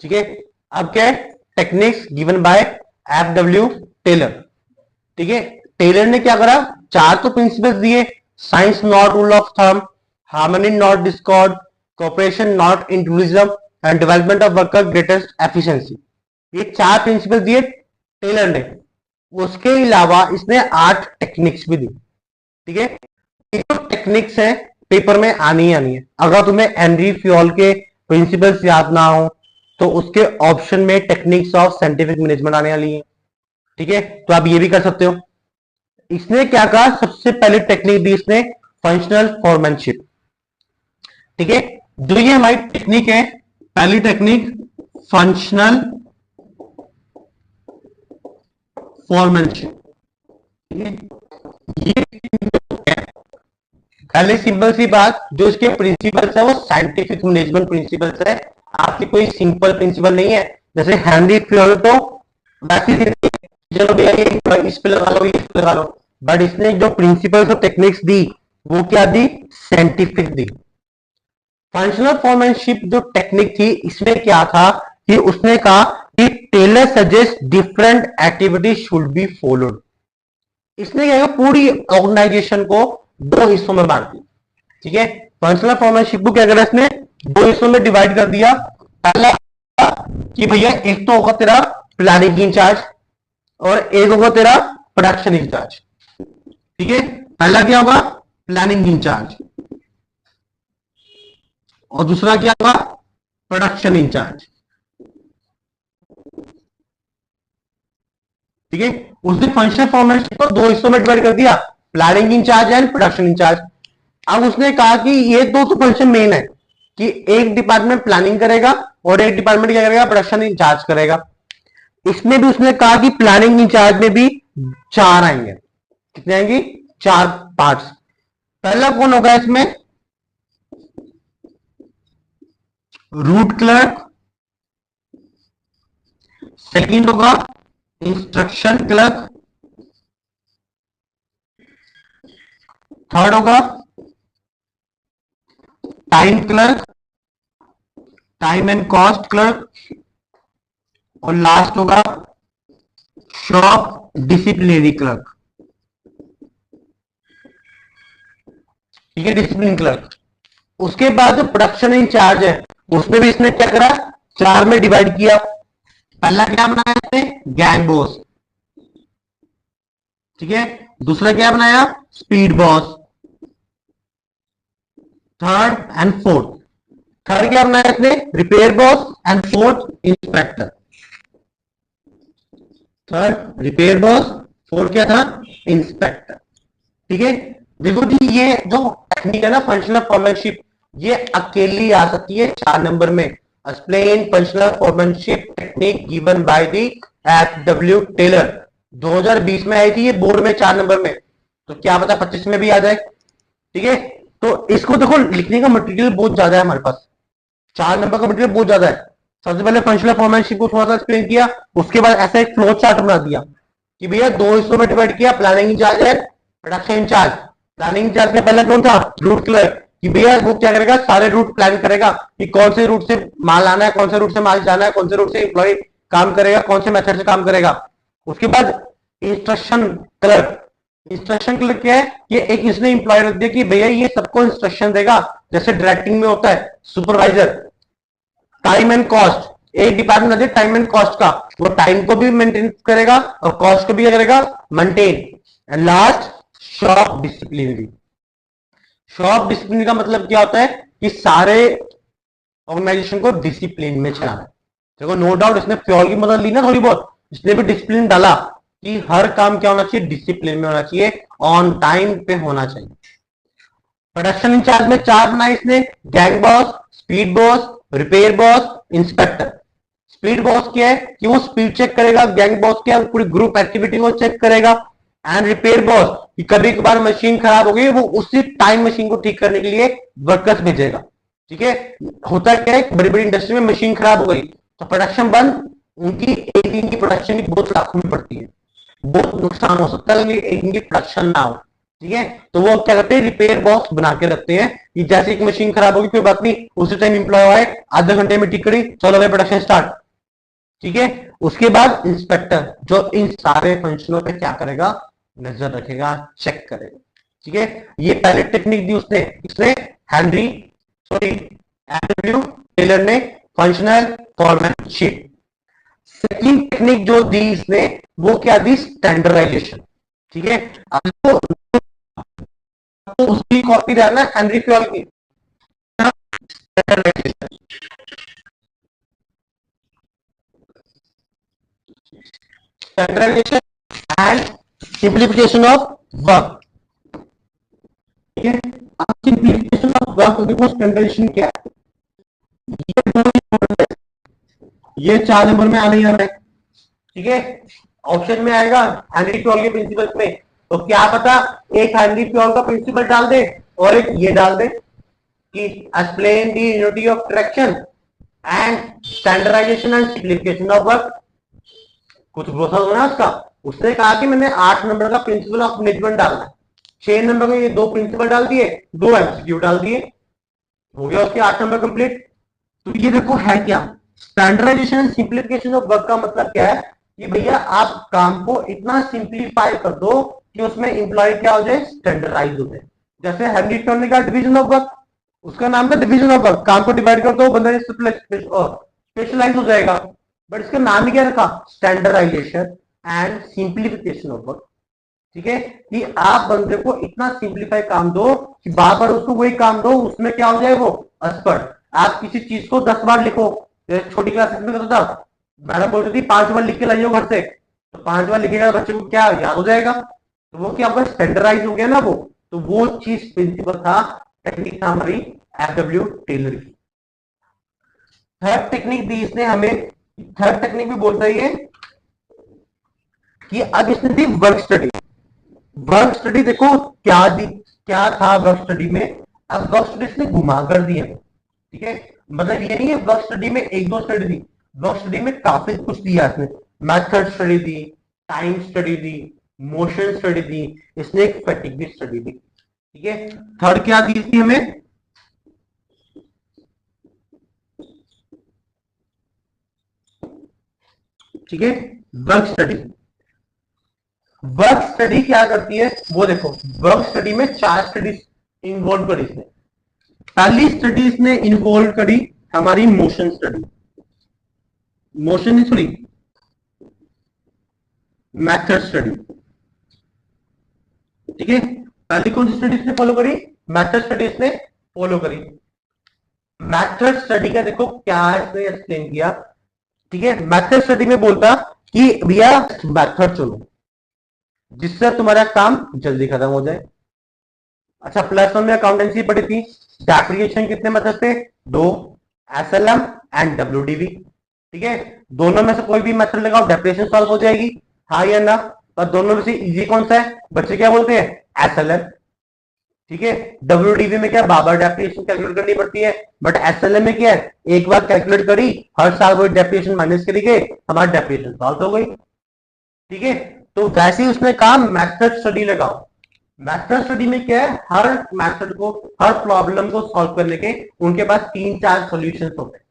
ठीक है। अब क्या है, techniques given by F.W. Taylor. ठीक है, टेलर ने क्या करा, चार तो प्रिंसिपल्स दिए, science not rule of thumb, harmony not Discord, cooperation not individualism and development of worker greatest efficiency. ये चार प्रिंसिपल दिए टेलर ने। उसके अलावा इसने 8 टेक्निक्स भी दी। ठीक है, ये जो टेक्निक्स है पेपर में आनी ही आनी है। अगर तुम्हें हेनरी फ्योल के प्रिंसिपल्स याद ना हो तो उसके ऑप्शन में टेक्निक्स ऑफ साइंटिफिक मैनेजमेंट आने वाली है। ठीक है, तो आप ये भी कर सकते हो। इसने क्या कहा, सबसे पहले टेक्निक दी इसने फंक्शनल फॉर्मैनशिप। ठीक है, जो ये हमारी टेक्निक है, पहली टेक्निक फंक्शनल फॉर्मैनशिप। ठीक है, ये पहले सिंपल सी बात, जो इसके प्रिंसिपल्स है वो साइंटिफिक मैनेजमेंट प्रिंसिपल्स है, आपके कोई सिंपल प्रिंसिपल नहीं है। जैसे हेनरी फ्योल तो वैसे चलो भैया ये इस पे लगा लो, इस पे लगा लो, बट इसने जो प्रिंसिपल्स और टेक्निक्स दी वो क्या दी, साइंटिफिक दी। फंक्शनल फॉर्मैनशिप जो टेक्निक थी, इसमें क्या था कि उसने कहा कि Taylor suggest different activities should be followed. इसने क्या किया, पूरी ऑर्गेनाइजेशन को 2 हिस्सों में बांट दिया। ठीक है, फंक्शनल फॉर्मैनशिप को क्या करा इसने, 2 हिस्सों में डिवाइड कर दिया। पहला कि भैया एक तो होगा तेरा प्लानिंग इंचार्ज और एक होगा तेरा प्रोडक्शन इंचार्ज। ठीक है, पहला क्या होगा, प्लानिंग इंचार्ज, और दूसरा क्या होगा, प्रोडक्शन इंचार्ज। ठीक है, उसने फंक्शनल फॉर्मैनशिप को 2 हिस्सों में डिवाइड कर दिया, planning incharge and production incharge. अब उसने कहा कि ये दो तो फंक्शन मेन है कि एक डिपार्टमेंट प्लानिंग करेगा और एक डिपार्टमेंट क्या करेगा, प्रोडक्शन इंचार्ज करेगा। इसमें भी उसने कहा कि प्लानिंग इंचार्ज में भी 4 आएंगे। कितने आएंगे, 4 पार्ट्स। पहला कौन होगा इसमें, रूट क्लर्क। सेकंड होगा इंस्ट्रक्शन क्लर्क। थर्ड होगा time clerk, time and cost clerk, और लास्ट होगा शॉप डिसिप्लिनरी क्लर्क। ठीक है, डिसिप्लिन क्लर्क। उसके बाद जो प्रोडक्शन इंचार्ज है उसमें भी इसने क्या करा, 4 में डिवाइड किया। पहला क्या बनाया इसने, गैंग बॉस। ठीक है, दूसरा क्या बनाया, speed boss. Third and fourth, third क्या बनाया इसने, repair boss, and fourth inspector. Third repair boss, fourth क्या था, इंस्पेक्टर। ठीक है, देखो जी ये जो टेक्निक है ना फंक्शनल फॉर्मैनशिप, ये अकेली आ सकती है 4 नंबर में। Explain functional foremanship technique given by the F.W. Taylor. 2020 में आई थी ये बोर्ड में 4 नंबर में, तो क्या पता 25 में भी आ जाए। ठीक है, तो इसको देखो लिखने का मटेरियल बहुत ज्यादा है हमारे पास, 4 नंबर का मटेरियल बहुत ज्यादा है। सबसे पहले फंक्शनल फॉर्मैनशिप को थोड़ा सा एक्सप्लेन किया, उसके बाद ऐसा एक फ्लो चार्ट बना दिया कि भैया 2 हिस्सों में डिवाइड किया, प्लानिंग इंचार्ज है प्रोडक्शन इंचार्ज। प्लानिंग इंचार्ज में पहला कौन था, रूट क्लर्क, कि भैया वो क्या करेगा, सारे रूट प्लान करेगा कि कौन से रूट से माल आना है, कौन से रूट से माल जाना है, कौन से रूट से एम्प्लॉय काम करेगा, कौन से मेथड से काम करेगा। उसके बाद इंस्ट्रक्शन क्लर्क, इंस्ट्रक्शन क्लर्क क्या है, ये एक इसने इंप्लॉय रख दिया कि भैया ये सबको इंस्ट्रक्शन देगा, जैसे डायरेक्टिंग में होता है सुपरवाइजर। टाइम एंड कॉस्ट, एक डिपार्टमेंट है टाइम एंड कॉस्ट का, वो टाइम को भी मेंटेन करेगा और कॉस्ट को भी करेगा maintain. And last shop disciplinary. Shop discipline का मतलब क्या होता है कि सारे ऑर्गेनाइजेशन को डिसिप्लिन में चलाना। देखो नो डाउट इसने फ्योल की मदद ली ना थोड़ी बहुत, इसने भी डिसिप्लिन डाला कि हर काम क्या होना चाहिए, डिसिप्लिन में होना चाहिए, ऑन टाइम पे होना चाहिए। प्रोडक्शन इंचार्ज में 4 बनाए इसने, gang boss, speed boss, repair boss, inspector. Speed boss क्या है कि वो स्पीड चेक करेगा, गैंग बॉस क्या है पूरी ग्रुप एक्टिविटी को चेक करेगा, एंड रिपेयर बॉस कि कभी कभार मशीन खराब हो गई वो उसी टाइम मशीन को ठीक करने के लिए वर्कर्स भेजेगा। ठीक है, होता क्या है बड़ी बड़ी इंडस्ट्री में मशीन खराब हो गई तो प्रोडक्शन बंद, उनकी एक दिन की प्रोडक्शन की बहुत लाखों में पड़ती है, बहुत नुकसान हो सकता है एक दिन की प्रोडक्शन ना हो। ठीक है, तो वो क्या करते हैं, रिपेयर बॉक्स बना के रखते हैं कि जैसे एक मशीन खराब होगी कोई बात नहीं, उसी टाइम इंप्लॉय आए, आधे घंटे में ठीक करी, चलो भाई प्रोडक्शन स्टार्ट। ठीक है, उसके बाद इंस्पेक्टर जो इन सारे फंक्शनों पे क्या करेगा, नजर रखेगा, चेक करेगा। ठीक है, ये पहले टेक्निक दी उसने हेनरी सॉरी एडब्ल्यू टेलर ने, फंक्शनल फॉर्मेटशिप। सेकंड टेक्निक जो दी इसने वो क्या दी, स्टैंडर्डाइजेशन। ठीक है, अब तो उसकी कॉपी रहना हेनरी फ्योल की, standardisation and simplification of work. ठीक है, अब सिंप्लीफिकेशन ऑफ वर्क देखो, स्टैंडर्डाइजेशन क्या है, ये 4 नंबर में आने ही आ रहा है। ठीक है, ऑप्शन में आएगा हेनरी फ्योल के प्रिंसिपल में, तो क्या पता एक हेनरी फ्योल का प्रिंसिपल डाल दे और एक ये डाल दे कि explain the unity of traction and standardisation and simplification of work. कुछ भरोसा होना उसका। उसने कहा कि मैंने 8 नंबर का प्रिंसिपल ऑफ मैनेजमेंट डालना है, 6 नंबर में ये 2 प्रिंसिपल डाल दिए, 2 एमसीक्यू डाल दिए, हो गया उसके 8 नंबर कंप्लीट। तो ये देखो है क्या, standardisation and simplification of work का मतलब क्या है कि भैया आप काम को इतना सिंप्लीफाई कर दो कि उसमें इंप्लॉय क्या हो जाए, स्टैंडर्डाइज हो जाए। जैसे हेनरी फ्योल ने कहा डिवीजन ऑफ वर्क, उसका नाम था डिवीजन ऑफ वर्क, काम को डिवाइड कर दो बंदा स्पेशलाइज हो जाएगा, बट इसका नाम ही क्या रखा, standardisation and simplification of work. ठीक है, कि आप बंदे को इतना सिंप्लीफाई काम दो कि बार बार उसको वही काम दो, उसमें क्या हो जाए वो एक्सपर्ट। आप किसी चीज को 10 बार लिखो, छोटी क्लासेस में करता था, मैडम बोलती थी 5 बार लिख के लाइए घर से, तो 5 बार लिखेगा बच्चे को क्या याद हो जाएगा, तो वो क्या होगा, स्टैंडर्डाइज हो गया ना वो। तो वो चीज प्रिंसिपल था, टेक्निक था हमारी एफडब्ल्यू टेलर की। थर्ड टेक्निक दी इसने हमें, थर्ड टेक्निक भी बोलता है कि अब इसने the work study. Work study देखो क्या दी, क्या था वर्क स्टडी में, अब वर्क स्टडी इसने घुमा कर दिया। ठीक है, मतलब ये नहीं है वर्क स्टडी में एक दो स्टडी दी, वर्क स्टडी में काफी कुछ दिया इसने, मेथड स्टडी दी, टाइम स्टडी दी, मोशन स्टडी दी, इसने एक फैटिग भी स्टडी दी। ठीक है, थर्ड क्या दी थी हमें, ठीक है, वर्क स्टडी। वर्क स्टडी क्या करती है वो देखो, वर्क स्टडी में 4 स्टडीज इन्वॉल्व करी इसने। पहली स्टडी इसने इन्वॉल्व करी हमारी मोशन स्टडी, मोशन नहीं सॉरी मैथड स्टडी। ठीक है, पहली कौन सी स्टडी इसने फॉलो करी, मैथड स्टडी इसने फॉलो करी। मैथड स्टडी का देखो क्या इसने एक्सप्लेन किया। ठीक है, मैथड स्टडी में बोलता कि भैया मैथड चलो जिससे तुम्हारा काम जल्दी खत्म हो जाए। अच्छा, +1 में अकाउंटेंसी पढ़ी थी, डेप्रिसिएशन कितने मेथड थे, 2, एसएलएम एंड डब्ल्यूडीवी। ठीक है, दोनों में से कोई भी मेथड लगाओ डेप्रिसिएशन सॉल्व हो जाएगी, हाँ या ना। पर दोनों में से इजी कौन सा है, बच्चे क्या बोलते हैं, एसएलएम। ठीक है, डब्ल्यूडीवी में क्या बार बार डेप्रिसिएशन कैलकुलेट करनी पड़ती है, बट एसएलएम में क्या है, एक बार कैलकुलेट करी, हर साल वो डेप्रिसिएशन माइनस करी गई, हमारी डेप्रिसिएशन सॉल्व हो गई। ठीक है, तो वैसे ही उसने कहा मेथड स्टडी लगाओ। मेथड स्टडी में क्या है, हर मेथड को, हर प्रॉब्लम को सॉल्व करने के उनके पास 3-4 सॉल्यूशंस होते हैं।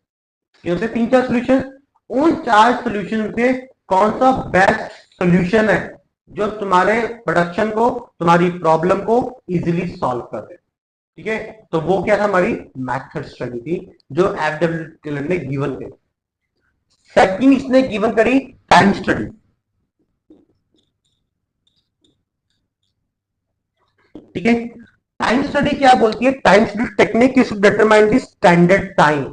ये होते 3-4 सॉल्यूशन, उन 4 सॉल्यूशन से कौन सा बेस्ट सॉल्यूशन है जो तुम्हारे प्रोडक्शन को, तुम्हारी प्रॉब्लम को इजीली सॉल्व कर दे। ठीक है, तो वो क्या था, हमारी मेथड स्टडी थी जो एफडब्ल्यू टेलर ने गिवन करी। सेकंड इसने गिवन करी टाइम स्टडी। ठीक है, टाइम स्टडी क्या बोलती है, time study technique is determine the standard time.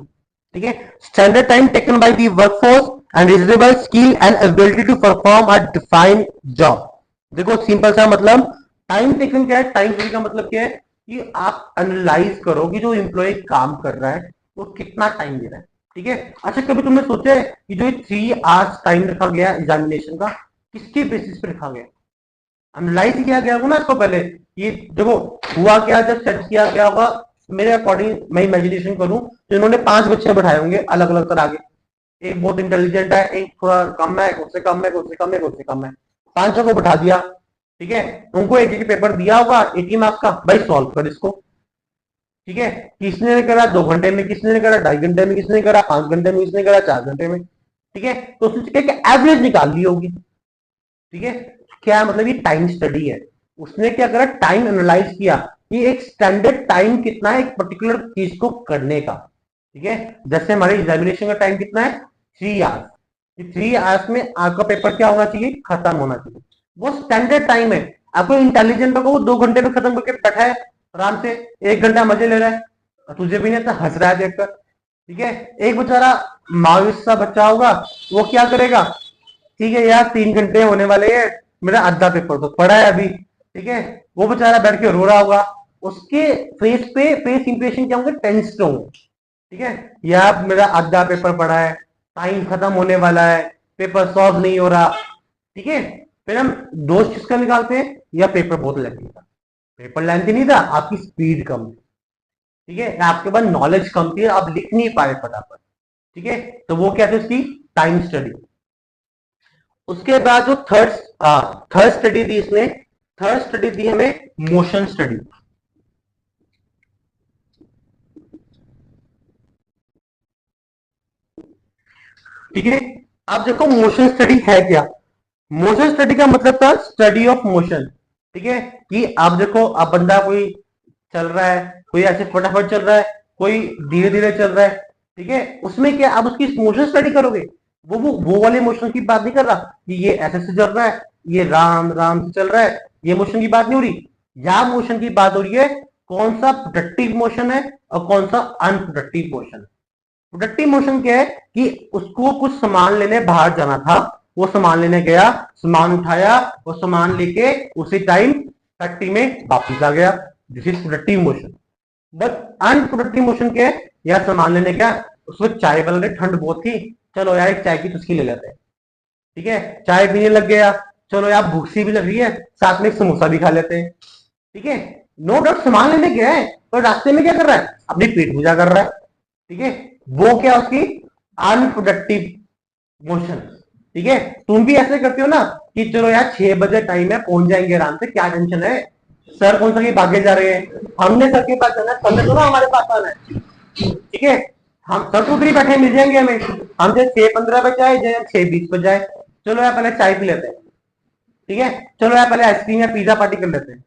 ठीक है, standard time taken by the workforce and reasonable skill and ability to perform a defined job. देखो सिंपल सा मतलब, टाइम टेकन क्या है, टाइम स्टडी का मतलब क्या है कि आप एनालाइज करो कि जो एम्प्लॉय काम कर रहा है वो कितना टाइम दे रहा है। ठीक है, अच्छा कभी तुमने सोचा है कि जो 3 आवर्स टाइम रखा गया एग्जामिनेशन का, किसके बेसिस पे रखा गया, एनालाइज किया गया होगा ना इसको पहले। ये देखो हुआ क्या, जब सेट किया गया होगा, मेरे अकॉर्डिंग मैं इमेजिनेशन करूं तो इन्होंने 5 बच्चे बैठाए होंगे अलग अलग तरह के, एक बहुत इंटेलिजेंट है, एक थोड़ा कम है, एक उससे कम है, एक उससे कम है, एक उससे कम है, 5 को बैठा दिया। ठीक है, उनको एक एक पेपर दिया होगा 80 मार्क्स का, भाई सॉल्व कर इसको। ठीक है, किसने करा 2 घंटे में, किसने करा 2.5 घंटे में, किसने करा 5 घंटे में, किसने करा 4 घंटे में। ठीक है, तो उसने एवरेज निकाल ली होगी। ठीक है, क्या मतलब ये टाइम स्टडी है। उसने क्या करा, टाइम एनालाइज किया कि एक स्टैंडर्ड टाइम कितना है एक पर्टिकुलर चीज को करने का। ठीक है, जैसे हमारे एग्जामिनेशन का टाइम कितना है 3 आवर्स। 3 आवर्स में आपका पेपर क्या होना चाहिए, खत्म होना चाहिए। वो स्टैंडर्ड टाइम है। आपको इंटेलिजेंट होगा वो 2 घंटे में खत्म करके बैठा है आराम से, 1 घंटा मजे ले रहा है, तुझे भी नहीं आता, हंस रहा है देखकर। ठीक है, एक बेचारा मायूस सा बच्चा होगा, वो क्या करेगा, ठीक है यार 3 घंटे होने वाले हैं, मेरा आधा पेपर तो पड़ा है अभी। ठीक है, वो बेचारा बैठ के रो रहा होगा, उसके फेस पे फेस इंप्रेशन क्या होंगे, टेंस्ड होंगे। ठीक है, यार मेरा आधा पेपर पड़ा है, टाइम खत्म होने वाला है, पेपर सॉल्व नहीं हो रहा। ठीक है, फिर हम दोष किसका निकालते हैं, या पेपर बहुत लेंथी था। पेपर लेंथी नहीं था, आपकी स्पीड कम थी। ठीक है, आपके पास नॉलेज कम थी, आप लिख नहीं पाए फटाफट। ठीक है, तो वो क्या थी उसकी टाइम स्टडी। उसके बाद जो थर्ड स्टडी दी इसने, थर्ड स्टडी दी हमें मोशन स्टडी। ठीक है, अब देखो मोशन स्टडी है क्या। मोशन स्टडी का मतलब था स्टडी ऑफ मोशन। ठीक है, कि आप देखो, अब बंदा कोई चल रहा है, कोई ऐसे फटाफट चल रहा है, कोई धीरे धीरे चल रहा है। ठीक है, उसमें क्या आप उसकी मोशन स्टडी करोगे, वो वाले मोशन की बात नहीं कर रहा कि ये ऐसे से चल रहा है, ये राम राम से चल रहा है, ये मोशन की बात नहीं हो रही। यह मोशन की बात हो रही है कौन सा प्रोडक्टिव मोशन है और कौन सा अनप्रोडक्टिव मोशन है। प्रोडक्टिव मोशन क्या है कि उसको कुछ सामान लेने बाहर जाना था, वो सामान लेने गया, सामान उठाया, वो सामान लेके उसी टाइम फैक्ट्री में वापिस आ गया। This is productive motion. But unproductive motion क्या है, यार सामान लेने गया, उसको चाय वाले ठंड बहुत थी, चलो यार एक चाय की चुस्की ले लेते हैं। ठीक है, चाय पीने लग गया, चलो यार भूख सी भी लग रही है, साथ में एक समोसा भी खा लेते हैं। ठीक है, नो डाउट सामान लेने गया है, पर रास्ते में क्या कर रहा है, अपनी पेट पूजा कर रहा है। ठीक है, वो क्या उसकी अनप्रोडक्टिव मोशन। ठीक है, तुम भी ऐसे करते हो ना कि चलो यार 6 बजे टाइम है, पहुंच जाएंगे आराम से, क्या टेंशन है, सर कौन सा के भागे जा रहे हैं, हमने सर के पास जाना है, सर ने तो ना हमारे पास आना है। ठीक है, हम सर तो उधर ही बैठे मिल जाएंगे हमें, हम चाहे 6:15 पे जाए चाहे 6:20 पे जाए, चलो यार पहले चाय पी लेते हैं। ठीक है, चलो यार पहले आइसक्रीम या पिज्जा पार्टी कर लेते हैं।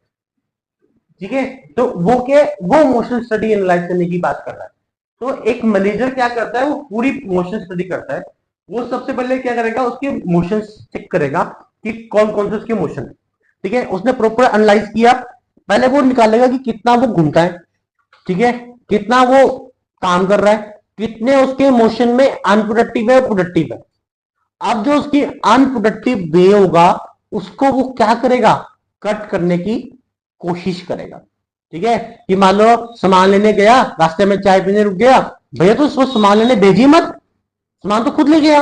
ठीक है, तो वो क्या, वो मोशन स्टडी एनालाइज करने की बात कर रहा है। तो एक मैनेजर क्या करता है, वो पूरी मोशन स्टडी करता है। वो सबसे पहले क्या करेगा, उसके मोशन चेक करेगा कि कौन कौन से उसके मोशन है। ठीक है, उसने प्रॉपर एनालाइज किया, पहले वो निकालेगा कि कितना वो घूमता है। ठीक है, कितना वो काम कर रहा है, कितने उसके मोशन में अनप्रोडक्टिव है प्रोडक्टिव है। अब जो उसकी अनप्रोडक्टिव वे होगा, उसको वो क्या करेगा, कट करने की कोशिश करेगा। ठीक है, कि मान लो सामान लेने गया, रास्ते में चाय पीने रुक गया, भैया तो उसको सामान लेने भेजिए मत, सामान तो खुद ले गया।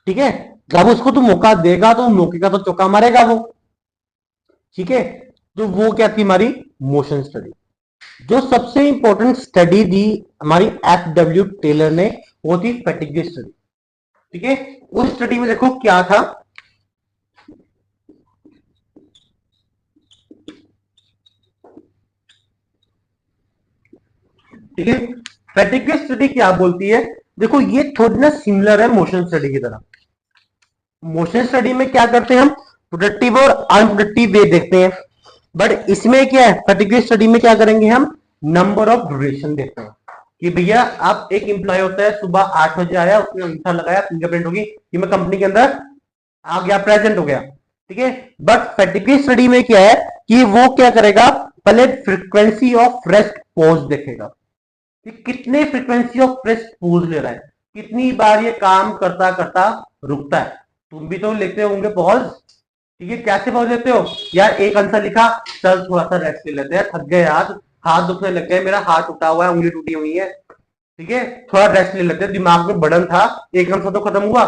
ठीक है, जब उसको तो मौका देगा तो मौके का तो चौका मारेगा वो। ठीक है, तो वो क्या थी हमारी मोशन स्टडी। जो सबसे इंपॉर्टेंट स्टडी दी हमारी FW टेलर ने, वो थी फैटिग स्टडी। ठीक है, उस स्टडी में देखो क्या था, ठीक है, फैटिग स्टडी क्या बोलती है, देखो ये थोड़ी ना सिमिलर है मोशन स्टडी की तरह। मोशन स्टडी में क्या करते हैं हम, प्रोडक्टिव और अनप्रोडक्टिव वे देखते हैं, बट इसमें क्या है, फैटिग स्टडी में क्या करेंगे हम, नंबर ऑफ ड्यूरेशन देखते हैं कि भैया आप एक एम्प्लॉय होता है, सुबह 8 बजे आया, उसने अंगूठा लगाया, फिंगरप्रिंट होगी कि मैं कंपनी के अंदर आ गया, प्रेजेंट हो गया। ठीक है, बट फैटिग स्टडी में क्या है कि वो क्या करेगा, पहले फ्रीक्वेंसी ऑफ रेस्ट पॉज देखेगा कि कितने फ्रीक्वेंसी ऑफ रेस्ट पॉज ले रहा है, कितनी बार ये काम करता करता रुकता है। तुम भी तो लेते होंगे पॉज। ठीक है, कैसे पॉज लेते हो, यार एक आंसर लिखा, चल थोड़ा सा रेस्ट ले लेते हैं, थक गए यार, हाथ दुखने लग गए, मेरा हाथ टूटा हुआ है, उंगली टूटी हुई है। ठीक है, थोड़ा रेस्ट ले लेते हैं, दिमाग में बर्डन था, एक आंसर तो खत्म हुआ।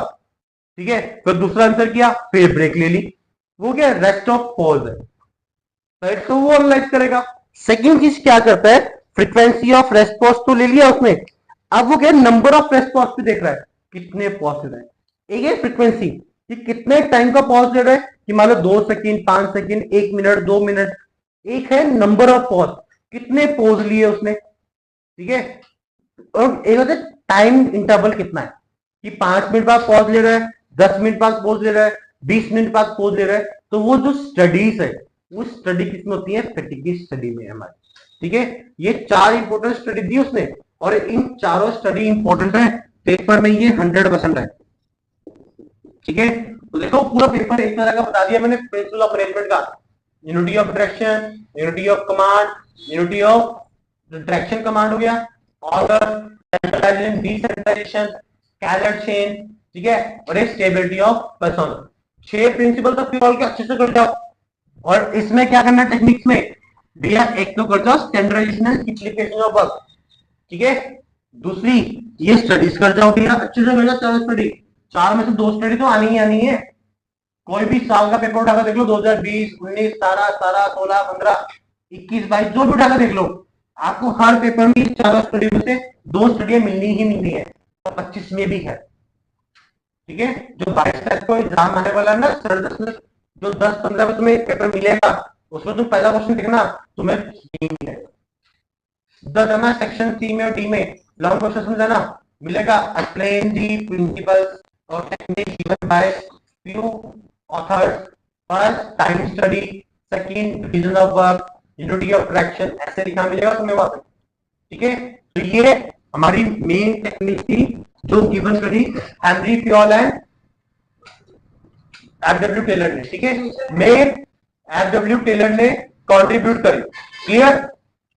ठीक है, फिर दूसरा आंसर किया, फिर ब्रेक ले ली, वो क्या रेस्ट ऑफ पॉज है। राइट, तो वो एनालाइज करेगा। सेकंड चीज क्या करता है, फ्रीक्वेंसी ऑफ रेस्पॉन्स तो ले लिया उसने, अब वो क्या नंबर ऑफ रेस्पॉन्स पे देख रहा है, कितने पॉज ले रहा है। एक है फ्रीक्वेंसी कि कितने टाइम का पॉज ले रहा है, कि मान लो 2 सेकंड, 5 सेकंड, 1 मिनट, 2 मिनट, एक है नंबर ऑफ पॉज, कितने पोज लिए उसने, ठीक है। और एक होता है टाइम इंटरवल कितना है, कि 5 मिनट बाद पॉज ले रहा है, 10 मिनट बाद पॉज ले रहा है, 20 मिनट बाद पॉज ले रहा है। तो वो जो स्टडीज है वो स्टडी किसमें होती है, फैटिग स्टडी में हमारी, ठीक है। ये 4 इंपॉर्टेंट स्टडी दी उसने, और इन चारों स्टडी इंपॉर्टेंट है, पेपर में ये 100% है, ठीक है। तो देखो पूरा पेपर एक तरह का बता दिया मैंने प्रिंसिपल ऑफ अरेंजमेंट का, unity of direction, unity of command, unity of direction command हो गया, order, centralisation, decentralisation, scalar chain, ठीक है, और एक स्टेबिलिटी ऑफ पर्सोना। 6 प्रिंसिपल तक रिकॉल के अच्छे से कर जाओ। और इसमें क्या करना है टेक्निक्स में भैया, एक तो कर जाओ standardisation and simplification of work, ठीक है। दूसरी ये स्टडीज कर जाओ भैया, अच्छे से कर जाओ 4 स्टडी, 4 में से 2 स्टडी तो आनी ही आनी है। कोई भी साल का पेपर उठाकर देख लो, 2020, 19, 17, 17, 16, 15, 21, 22, जो भी उठाकर देख लो, आपको हर पेपर में 4 स्टडी में से 2 स्टडी मिलनी ही मिलनी है, तो 25 में भी है, ठीक है। जो 22 तारीख को एग्जाम आने वाला है ना, जो 10-15 में तुम्हें पेपर मिलेगा, उसमें तुम पहला क्वेश्चन देखना, तुम्हें सेक्शन सी में और डी में लॉन्ग क्वेश्चन समझाना मिलेगा, एक्सप्लेन दी प्रिंसिपल्स और technique given bye few authors, first time study, second division of work, unity of traction, ऐसे लिखा मिलेगा तुम्हें वहां पे, ठीक है। तो ये हमारी मेन टेक्निक थी जो गिवन करी हेनरी प्योल एंड एफडब्ल्यू टेलर ने, ठीक है। में एफडब्ल्यू टेलर ने कंट्रीब्यूट करी, क्लियर।